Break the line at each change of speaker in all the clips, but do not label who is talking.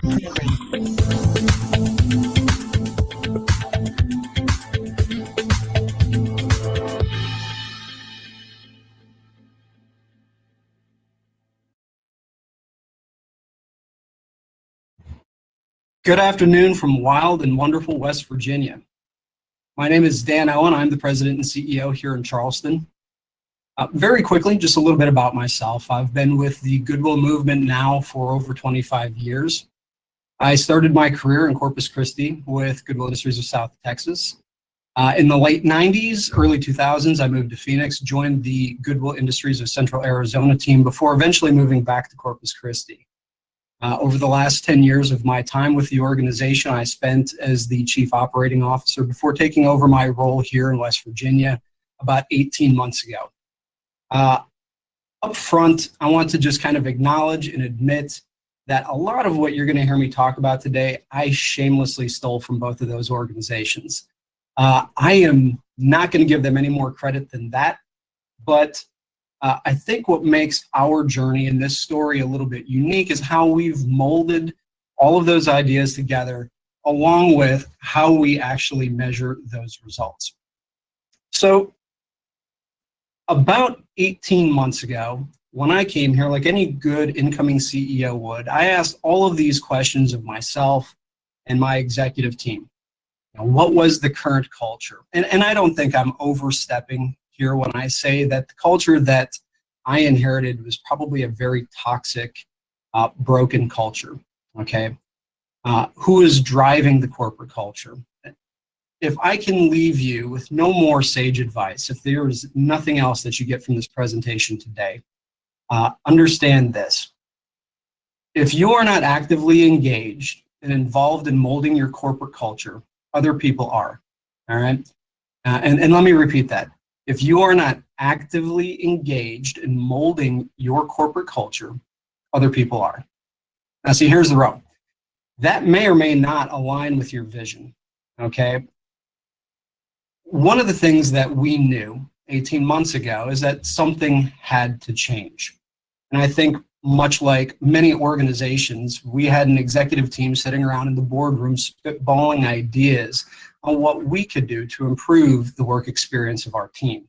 Good afternoon from wild and wonderful West Virginia. My name is Dan Owen. I'm the president and CEO here in Charleston. Very quickly, just a little bit about myself. I've been with the Goodwill movement now for over 25 years. I started my career in Corpus Christi with Goodwill Industries of South Texas. In the late 90s, early 2000s, I moved to Phoenix, joined the Goodwill Industries of Central Arizona team before eventually moving back to Corpus Christi. Over the last 10 years of my time with the organization, I spent as the Chief Operating Officer before taking over my role here in West Virginia about 18 months ago. Up front, I want to just kind of acknowledge and admit that a lot of what you're going to hear me talk about today, I shamelessly stole from both of those organizations. I am not going to give them any more credit than that, but I think what makes our journey in this story a little bit unique is how we've molded all of those ideas together along with how we actually measure those results. So about 18 months ago, when I came here, like any good incoming CEO would, I asked all of these questions of myself and my executive team. You know, what was the current culture? And I don't think I'm overstepping here when I say that the culture that I inherited was probably a very toxic, broken culture, okay? Who is driving the corporate culture? If I can leave you with no more sage advice, if there is nothing else that you get from this presentation today, understand this. If you are not actively engaged and involved in molding your corporate culture, other people are, all right? And let me repeat that. If you are not actively engaged in molding your corporate culture, other people are. Now see, here's the rub. That may or may not align with your vision, okay? One of the things that we knew 18 months ago is that something had to change. And I think much like many organizations, we had an executive team sitting around in the boardroom spitballing ideas on what we could do to improve the work experience of our team.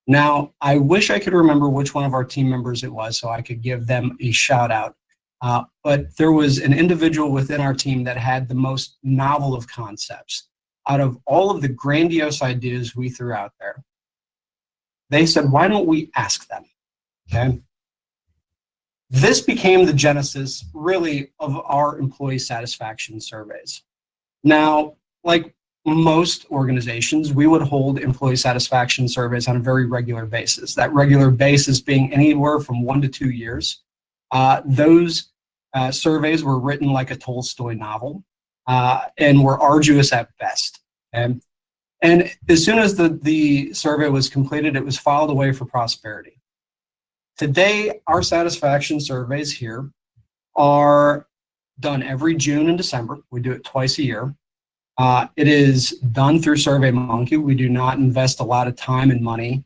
Now, I wish I could remember which one of our team members it was so I could give them a shout out. But there was an individual within our team that had the most novel of concepts. Out of all of the grandiose ideas we threw out there, they said, why don't we ask them, okay? This became the genesis, really, of our employee satisfaction surveys. Now, like most organizations, we would hold employee satisfaction surveys on a very regular basis. That regular basis being anywhere from 1 to 2 years. Those surveys were written like a Tolstoy novel and were arduous at best. And as soon as the survey was completed, it was filed away for prosperity. Today, our satisfaction surveys here are done every June and December. We do it twice a year. It is done through SurveyMonkey. We do not invest a lot of time and money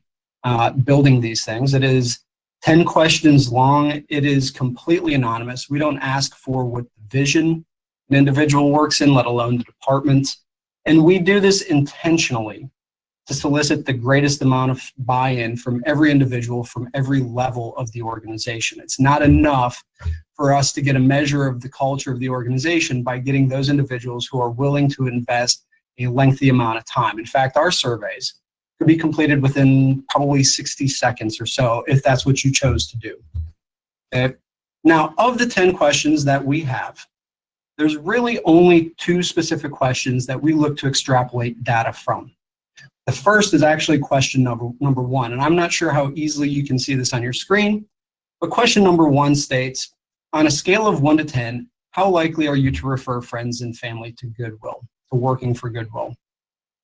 building these things. It is 10 questions long. It is completely anonymous. We don't ask for what vision an individual works in, let alone the department. And we do this intentionally to solicit the greatest amount of buy-in from every individual from every level of the organization. It's not enough for us to get a measure of the culture of the organization by getting those individuals who are willing to invest a lengthy amount of time. In fact, our surveys could be completed within probably 60 seconds or so if that's what you chose to do. Okay. Now, of the 10 questions that we have, there's really only 2 specific questions that we look to extrapolate data from. The first is actually question number 1, and I'm not sure how easily you can see this on your screen, but question number 1 states, on a scale of 1 to 10, how likely are you to refer friends and family to Goodwill, to working for Goodwill?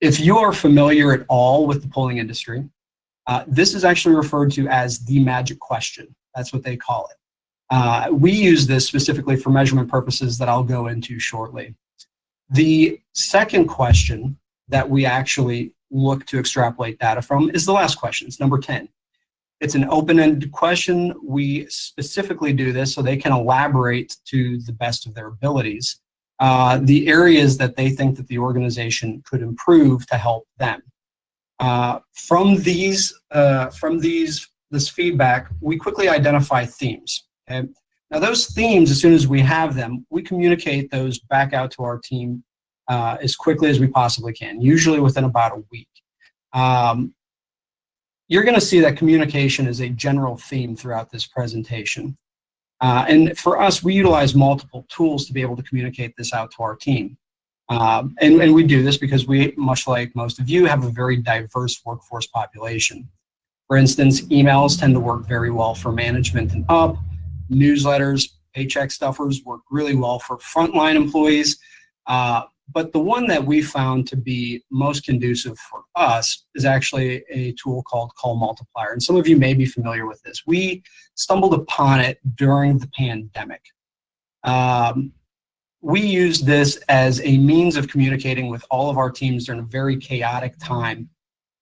If you are familiar at all with the polling industry, this is actually referred to as the magic question. That's what they call it. We use this specifically for measurement purposes that I'll go into shortly. The second question that we actually look to extrapolate data from is the last question, it's number 10. It's an open-ended question. We specifically do this so they can elaborate to the best of their abilities the areas that they think that the organization could improve to help them. From this feedback, we quickly identify themes. Okay? Now, those themes, as soon as we have them, we communicate those back out to our team as quickly as we possibly can, usually within about a week. You're going to see that communication is a general theme throughout this presentation. And for us, we utilize multiple tools to be able to communicate this out to our team. And we do this because we, much like most of you, have a very diverse workforce population. For instance, emails tend to work very well for management and up. Newsletters, paycheck stuffers work really well for frontline employees. But the one that we found to be most conducive for us is actually a tool called Call Multiplier. And some of you may be familiar with this. We stumbled upon it during the pandemic. We used this as a means of communicating with all of our teams during a very chaotic time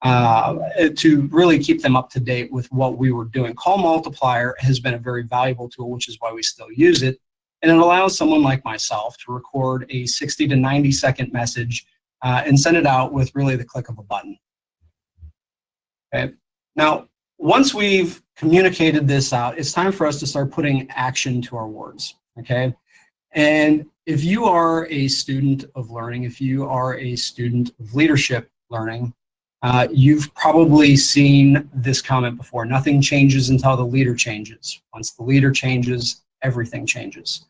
to really keep them up to date with what we were doing. Call Multiplier has been a very valuable tool, which is why we still use it. And it allows someone like myself to record a 60 to 90-second message and send it out with really the click of a button. Okay. Now, once we've communicated this out, it's time for us to start putting action to our words. Okay. And if you are a student of learning, if you are a student of leadership learning, you've probably seen this comment before. Nothing changes until the leader changes. Once the leader changes, everything changes.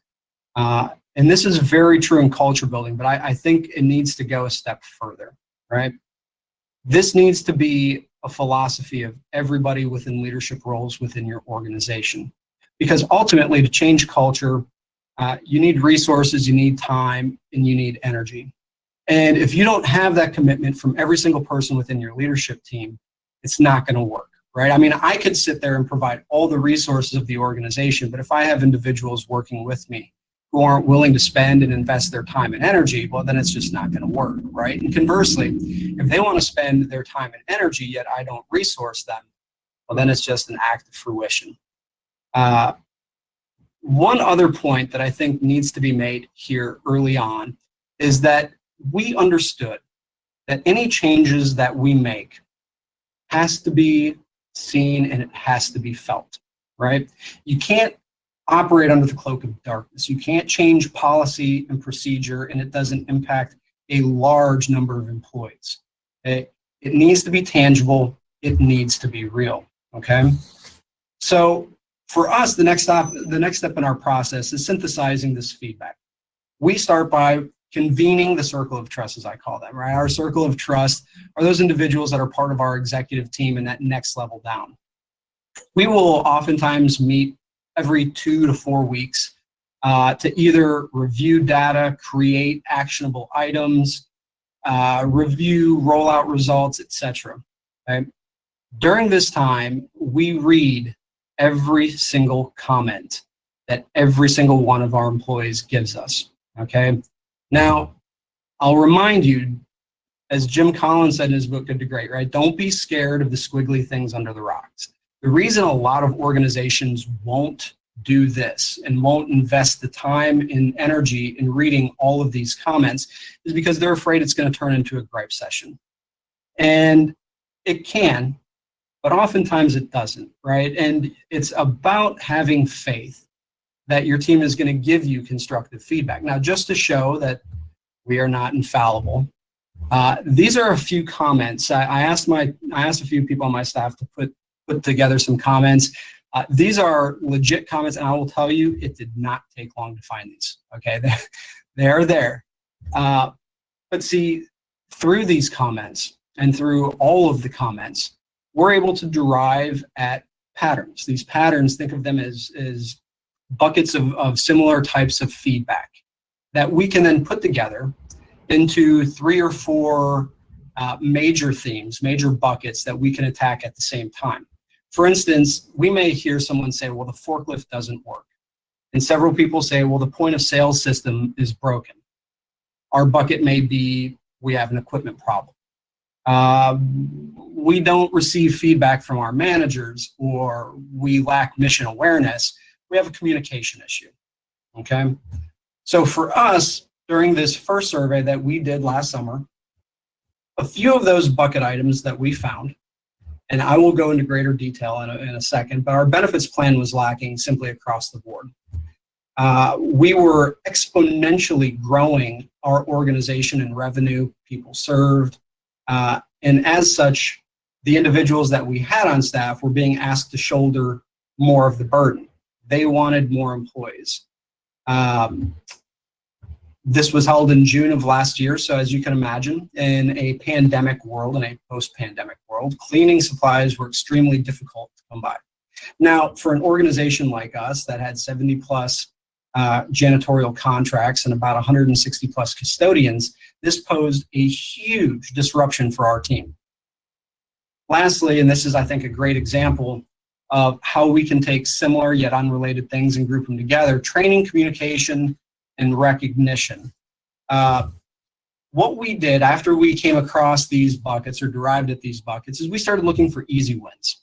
And this is very true in culture building, but I think it needs to go a step further, right? This needs to be a philosophy of everybody within leadership roles within your organization. Because ultimately, to change culture, you need resources, you need time, and you need energy. And if you don't have that commitment from every single person within your leadership team, it's not going to work, right? I mean, I could sit there and provide all the resources of the organization, but if I have individuals working with me who aren't willing to spend and invest their time and energy, well, then it's just not going to work, right? And conversely, if they want to spend their time and energy, yet I don't resource them, well, then it's just an act of fruition. One other point that I think needs to be made here early on is that we understood that any changes that we make has to be seen and it has to be felt, right? You can't operate under the cloak of darkness. You can't change policy and procedure and it doesn't impact a large number of employees. Okay? It needs to be tangible. It needs to be real, okay? So for us, the next step in our process is synthesizing this feedback. We start by convening the circle of trust, as I call them, right? Our circle of trust are those individuals that are part of our executive team and that next level down. We will oftentimes meet every 2 to 4 weeks to either review data, create actionable items, review rollout results, etc. Okay? During this time, we read every single comment that every single one of our employees gives us. Okay. Now, I'll remind you, as Jim Collins said in his book, Good to Great, right? Don't be scared of the squiggly things under the rocks. The reason a lot of organizations won't do this and won't invest the time and energy in reading all of these comments is because they're afraid it's going to turn into a gripe session. And it can, but oftentimes it doesn't, right? And it's about having faith that your team is going to give you constructive feedback. Now, just to show that we are not infallible, these are a few comments. I asked a few people on my staff to put together some comments. These are legit comments, and I will tell you, it did not take long to find these. Okay, they are there. But see, through these comments and through all of the comments, we're able to derive at patterns. These patterns, think of them as buckets of similar types of feedback that we can then put together into 3 or 4 major themes, major buckets that we can attack at the same time. For instance, we may hear someone say, well, the forklift doesn't work. And several people say, well, the point of sale system is broken. Our bucket may be, we have an equipment problem. We don't receive feedback from our managers, or we lack mission awareness. We have a communication issue, okay? So for us, during this first survey that we did last summer, a few of those bucket items that we found, and I will go into greater detail in a second, but our benefits plan was lacking simply across the board. We were exponentially growing our organization in revenue, people served, and as such, the individuals that we had on staff were being asked to shoulder more of the burden. They wanted more employees. This was held in June of last year, so as you can imagine, in a pandemic world, in a post-pandemic world, cleaning supplies were extremely difficult to come by. Now, for an organization like us that had 70 plus janitorial contracts and about 160 plus custodians, this posed a huge disruption for our team. Lastly, and this is, I think, a great example of how we can take similar yet unrelated things and group them together: training, communication, and recognition. What we did after we came across these buckets, or derived at these buckets, is we started looking for easy wins.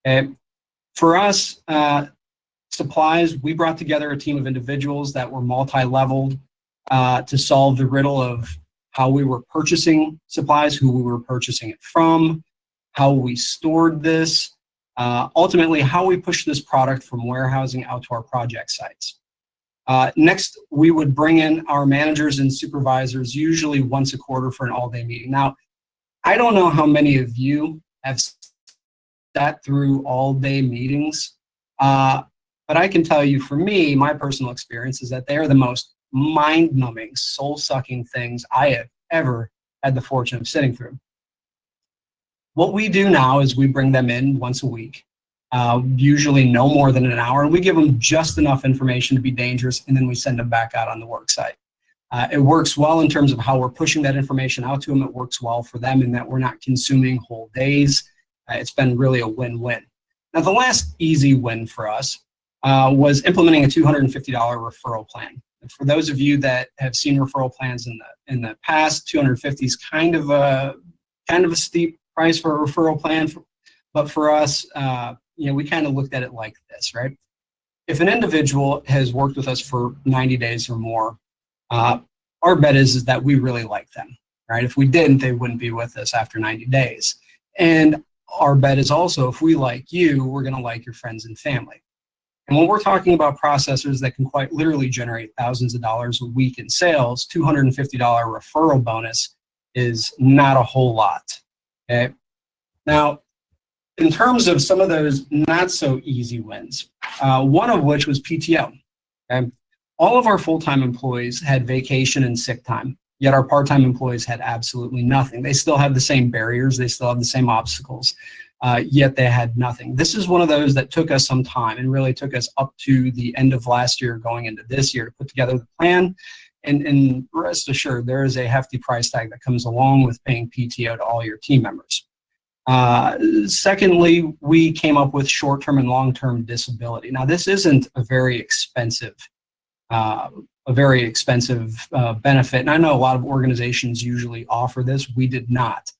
Okay? For us, supplies, we brought together a team of individuals that were multi-leveled to solve the riddle of how we were purchasing supplies, who we were purchasing it from, how we stored this, ultimately how we pushed this product from warehousing out to our project sites. Next, we would bring in our managers and supervisors, usually once a quarter, for an all-day meeting. Now, I don't know how many of you have sat through all-day meetings, but I can tell you, for me, my personal experience is that they are the most mind-numbing, soul-sucking things I have ever had the fortune of sitting through. What we do now is we bring them in once a week, usually no more than an hour, and we give them just enough information to be dangerous, and then we send them back out on the work site. It works well in terms of how we're pushing that information out to them. It works well for them in that we're not consuming whole days. It's been really a win-win. Now, the last easy win for us was implementing a $250 referral plan. And for those of you that have seen referral plans in the past, $250 is kind of a steep price for a referral plan, but for us, we kind of looked at it like this, right? If an individual has worked with us for 90 days or more, our bet is that we really like them, right? If we didn't, they wouldn't be with us after 90 days. And our bet is also, if we like you, we're going to like your friends and family. And when we're talking about processors that can quite literally generate thousands of dollars a week in sales, $250 referral bonus is not a whole lot. Okay. Now, in terms of some of those not so easy wins, one of which was PTO. Okay? All of our full-time employees had vacation and sick time, yet our part-time employees had absolutely nothing. They still have the same barriers, they still have the same obstacles, yet they had nothing. This is one of those that took us some time and really took us up to the end of last year going into this year to put together the plan. And rest assured, there is a hefty price tag that comes along with paying PTO to all your team members. Secondly, we came up with short-term and long-term disability. Now, this isn't a very expensive benefit, and I know a lot of organizations usually offer this. We did not.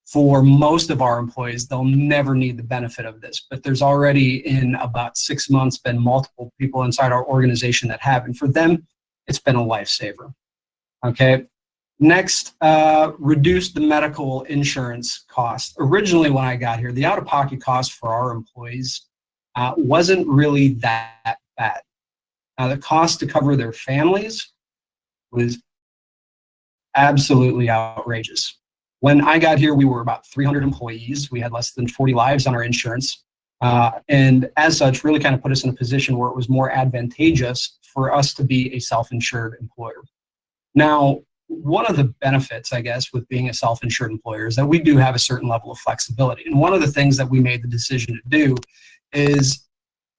For most of our employees, they'll never need the benefit of this, but there's already in about 6 months been multiple people inside our organization that have, and for them, it's been a lifesaver. Okay. Next, reduce the medical insurance cost. Originally, when I got here, the out-of-pocket cost for our employees wasn't really that bad. Now, the cost to cover their families was absolutely outrageous. When I got here, we were about 300 employees. We had less than 40 lives on our insurance. And as such, really kind of put us in a position where it was more advantageous for us to be a self-insured employer. Now, one of the benefits, I guess, with being a self-insured employer is that we do have a certain level of flexibility. And one of the things that we made the decision to do is,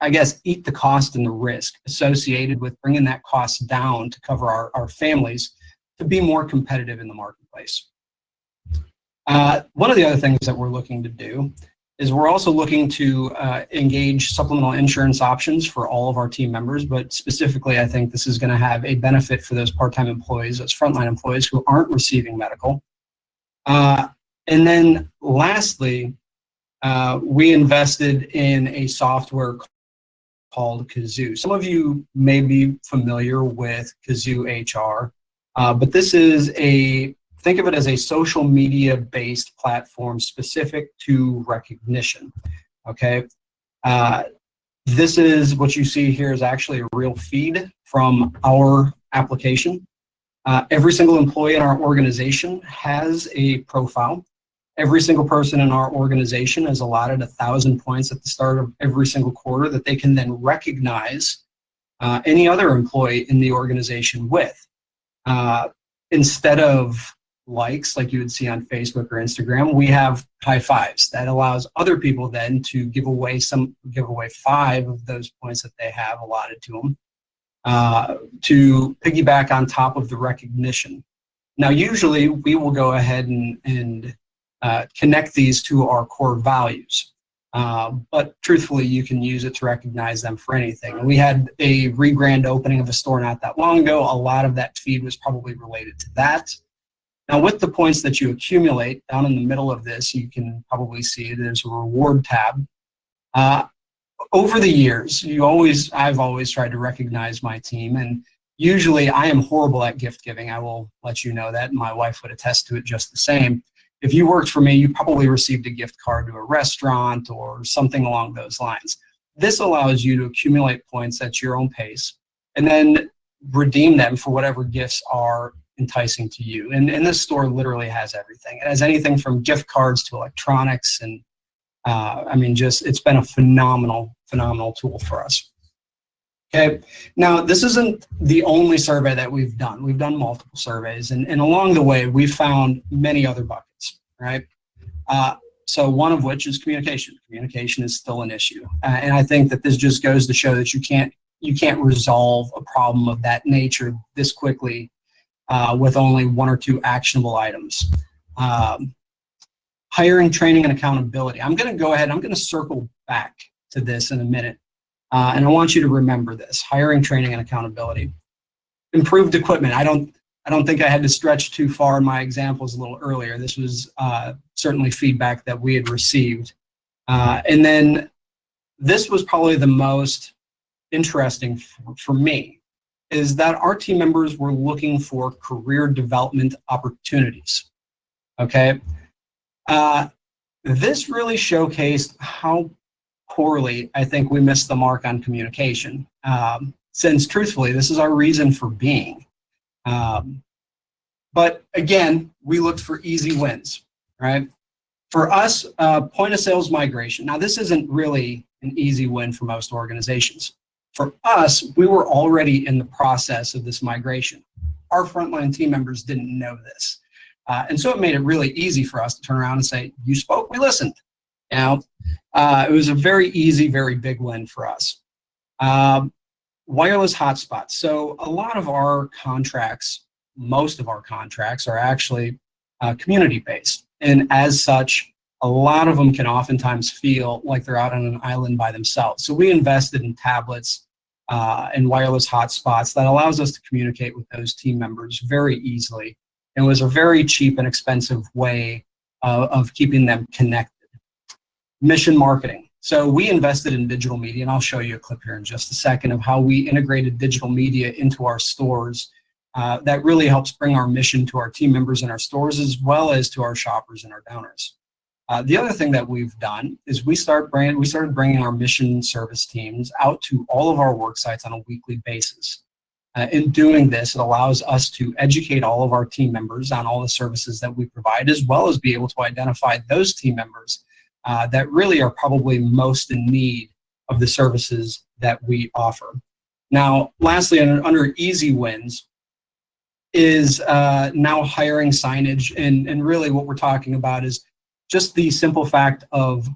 I guess, eat the cost and the risk associated with bringing that cost down to cover our families to be more competitive in the marketplace. One of the other things that we're looking to do is we're also looking to engage supplemental insurance options for all of our team members, but specifically, I think this is going to have a benefit for those part-time employees, those frontline employees who aren't receiving medical. And then lastly, we invested in a software called Kazoo. Some of you may be familiar with Kazoo HR, but this is think of it as a social media based platform specific to recognition. Okay. This is what you see here is actually a real feed from our application. Every single employee in our organization has a profile. Every single person in our organization is allotted 1,000 points at the start of every single quarter that they can then recognize any other employee in the organization with. Instead of likes like you would see on Facebook or Instagram, we have high fives. That allows other people then to give away 5 of those points that they have allotted to them to piggyback on top of the recognition. Now, usually we will go ahead and connect these to our core values. But truthfully, you can use it to recognize them for anything. We had a re-grand opening of a store not that long ago. A lot of that feed was probably related to that. Now, with the points that you accumulate, down in the middle of this, you can probably see there's a reward tab. Over the years, I've always tried to recognize my team, and usually I am horrible at gift giving. I will let you know that, and my wife would attest to it just the same. If you worked for me, you probably received a gift card to a restaurant or something along those lines. This allows you to accumulate points at your own pace and then redeem them for whatever gifts are enticing to you. And this store literally has everything. It has anything from gift cards to electronics, and it's been a phenomenal tool for us. Okay, now this isn't the only survey that we've done. We've done multiple surveys, and along the way, we've found many other buckets, right? So one of which is communication. Communication is still an issue. And I think that this just goes to show that you can't resolve a problem of that nature this quickly with only 1 or 2 actionable items. Hiring, training, and accountability. I'm going to go ahead, I'm going to circle back to this in a minute. And I want you to remember this: hiring, training, and accountability. Improved equipment. I don't think I had to stretch too far in my examples a little earlier. This was certainly feedback that we had received. And then this was probably the most interesting for me, is that our team members were looking for career development opportunities. Okay. This really showcased how poorly I think we missed the mark on communication, since truthfully, this is our reason for being. But again, we looked for easy wins, right? For us, point of sales migration. Now, this isn't really an easy win for most organizations. For us, we were already in the process of this migration. Our frontline team members didn't know this. And so it made it really easy for us to turn around and say, you spoke, we listened. It was a very easy, very big win for us. Wireless hotspots. So a lot of our contracts, most of our contracts are actually community-based. And as such, a lot of them can oftentimes feel like they're out on an island by themselves. So we invested in tablets and wireless hotspots that allows us to communicate with those team members very easily. And it was a very cheap and expensive way of keeping them connected. Mission marketing. So we invested in digital media, and I'll show you a clip here in just a second of how we integrated digital media into our stores. That really helps bring our mission to our team members in our stores, as well as to our shoppers and our donors. The other thing that we've done is we started bringing our mission service teams out to all of our work sites on a weekly basis. In doing this, it allows us to educate all of our team members on all the services that we provide, as well as be able to identify those team members that really are probably most in need of the services that we offer. Now, lastly, under easy wins is now hiring signage, and really what we're talking about is just the simple fact of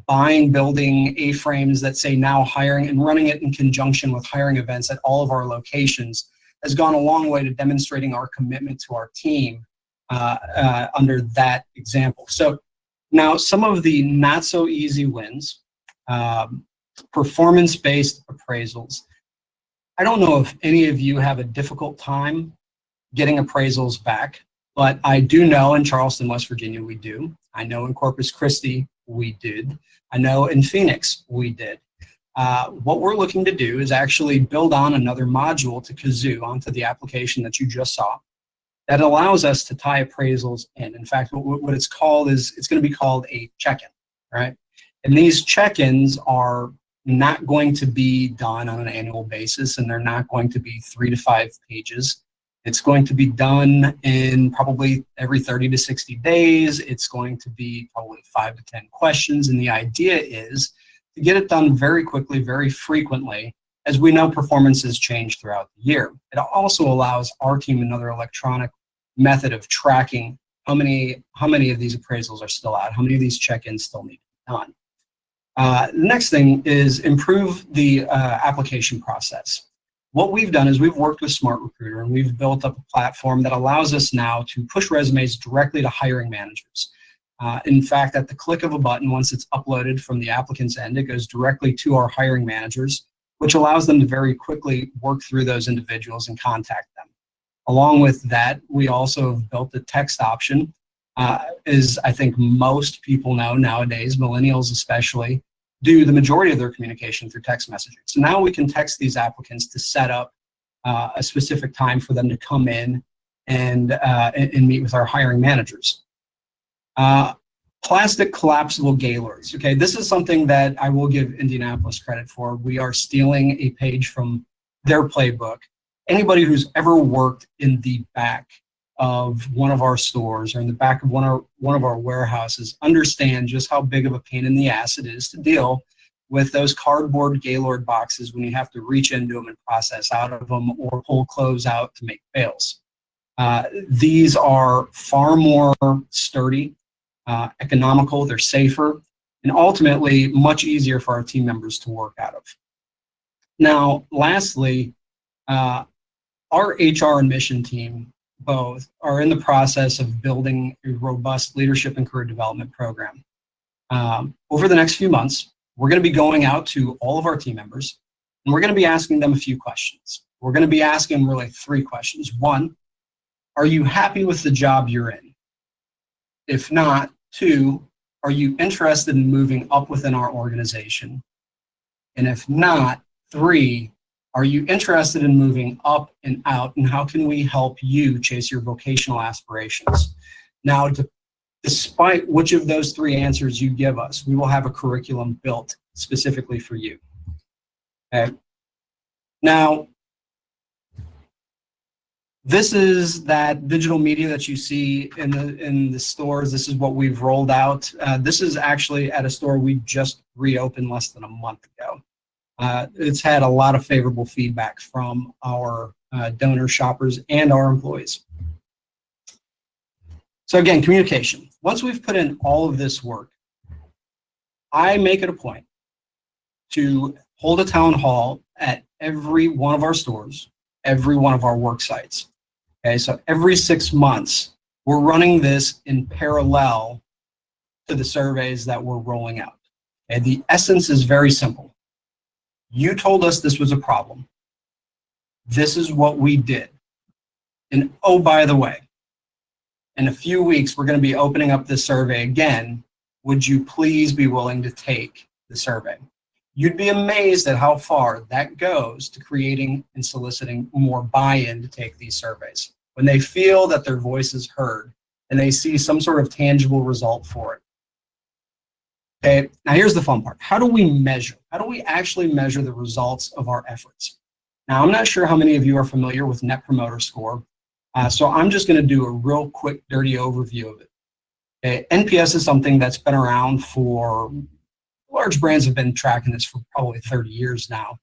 buying building A-frames that say now hiring and running it in conjunction with hiring events at all of our locations has gone a long way to demonstrating our commitment to our team under that example. So now some of the not so easy wins, performance-based appraisals. I don't know if any of you have a difficult time getting appraisals back, but I do know in Charleston, West Virginia, we do. I know in Corpus Christi we did. I know in Phoenix we did. What we're looking to do is actually build on another module to Kazoo onto the application that you just saw that allows us to tie appraisals in. In fact, what it's called is, it's going to be called a check-in, right? And these check-ins are not going to be done on an annual basis, and they're not going to be 3 to 5 pages. It's going to be done in probably every 30 to 60 days. It's going to be probably 5 to 10 questions, and the idea is to get it done very quickly, very frequently, as we know performances change throughout the year. It also allows our team another electronic method of tracking how many of these appraisals are still out, how many of these check-ins still need to be done. The next thing is improve the application process. What we've done is we've worked with SmartRecruiter, and we've built up a platform that allows us now to push resumes directly to hiring managers. In fact, at the click of a button, once it's uploaded from the applicant's end, it goes directly to our hiring managers, which allows them to very quickly work through those individuals and contact them. Along with that, we also have built a text option. As I think most people know nowadays, millennials especially, do the majority of their communication through text messaging. So now we can text these applicants to set up a specific time for them to come in and meet with our hiring managers. Plastic collapsible gaylords. Okay, this is something that I will give Indianapolis credit for. We are stealing a page from their playbook. Anybody who's ever worked in the back of one of our stores or in the back of one of our warehouses understand just how big of a pain in the ass it is to deal with those cardboard Gaylord boxes when you have to reach into them and process out of them or pull clothes out to make bales. These are far more sturdy, economical, they're safer, and ultimately much easier for our team members to work out of. Now, lastly, our HR and mission team both are in the process of building a robust leadership and career development program. Over the next few months, we're going to be going out to all of our team members, and we're going to be asking them a few questions. We're going to be asking them really 3 questions. 1, are you happy with the job you're in? If not, 2, are you interested in moving up within our organization? And if not, 3, are you interested in moving up and out, and how can we help you chase your vocational aspirations? Now, despite which of those 3 answers you give us, we will have a curriculum built specifically for you. Okay. Now, this is that digital media that you see in the stores. This is what we've rolled out. This is actually at a store we just reopened less than a month ago. It's had a lot of favorable feedback from our donor shoppers and our employees. So again, communication. Once we've put in all of this work, I make it a point to hold a town hall at every one of our stores, every one of our work sites. Okay, so every 6 months, we're running this in parallel to the surveys that we're rolling out. And the essence is very simple. You told us this was a problem. This is what we did. And oh, by the way, in a few weeks, we're going to be opening up this survey again. Would you please be willing to take the survey? You'd be amazed at how far that goes to creating and soliciting more buy-in to take these surveys. When they feel that their voice is heard and they see some sort of tangible result for it. Okay, now here's the fun part. How do we measure? How do we actually measure the results of our efforts? Now, I'm not sure how many of you are familiar with Net Promoter Score, so I'm just going to do a real quick, dirty overview of it. Okay, NPS is something that's been around for, large brands have been tracking this for probably 30 years now.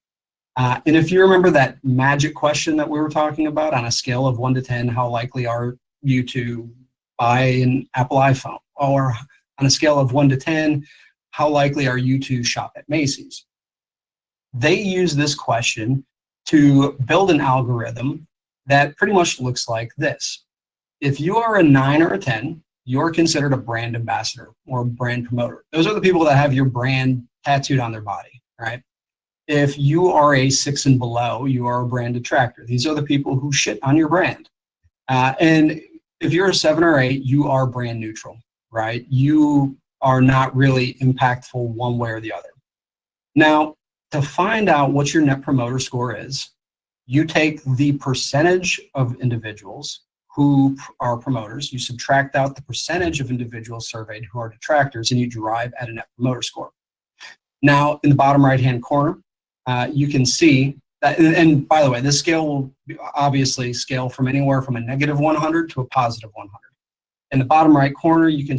And if you remember that magic question that we were talking about, on a scale of 1 to 10, how likely are you to buy an Apple iPhone? Or on a scale of 1 to 10, how likely are you to shop at Macy's? They use this question to build an algorithm that pretty much looks like this. If you are a 9 or a 10, you're considered a brand ambassador or a brand promoter. Those are the people that have your brand tattooed on their body, right? If you are a 6 and below, you are a brand detractor. These are the people who shit on your brand. And if you're a 7 or 8, you are brand neutral, right? You are not really impactful one way or the other. Now, to find out what your Net Promoter Score is, you take the percentage of individuals who are promoters, you subtract out the percentage of individuals surveyed who are detractors, and you derive at a Net Promoter Score. Now, in the bottom right-hand corner, you can see that, and by the way, this scale will obviously scale from anywhere from a -100 to a +100. In the bottom right corner, you can